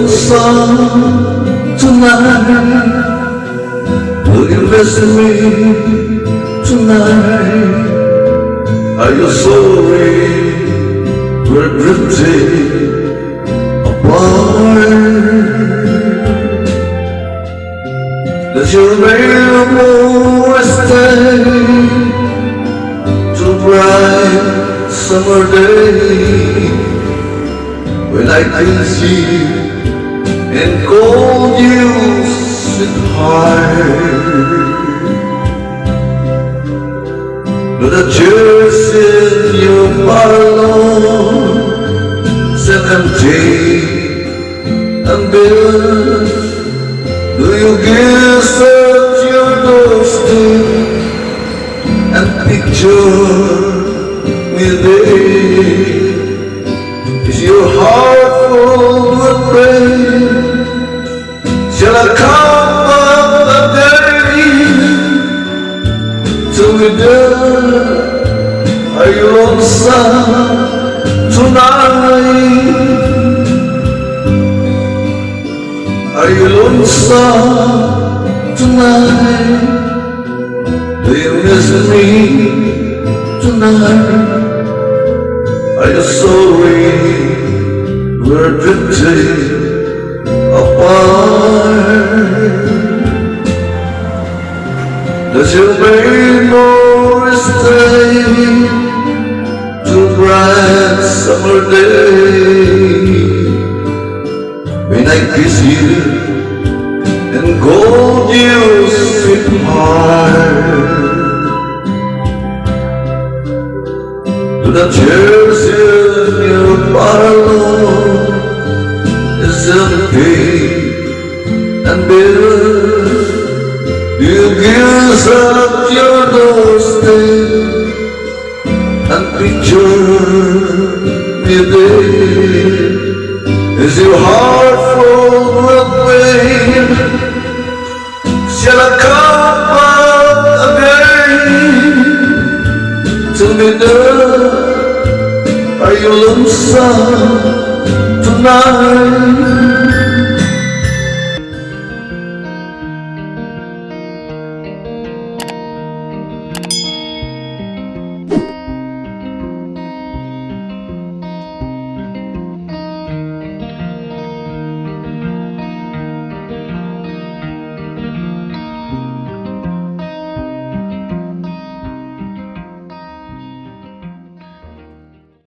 lonesome tonight? Will you miss me tonight? Are you sorry we're drifting apart? Does your rainbow stay till bright summer day, when I kiss you and call you sweetheart? Do the tears in your bottle seem empty and bitter? Do you kiss at your doorstep and picture me there? Is your heart full with pain? Shall I come up again till we die? Are you lonesome tonight? Are you lonesome tonight? Do you miss me tonight? Are you sorry we're drifting apart? Does your rainbow stay till bright summer day, when I kiss you and call you sweetheart? Do the tears in your bottle is empty and bitter? Do you kiss at your doorstep and picture me there? Is your heart full with pain? Shall I come back again till midnight? Are you lonesome tonight?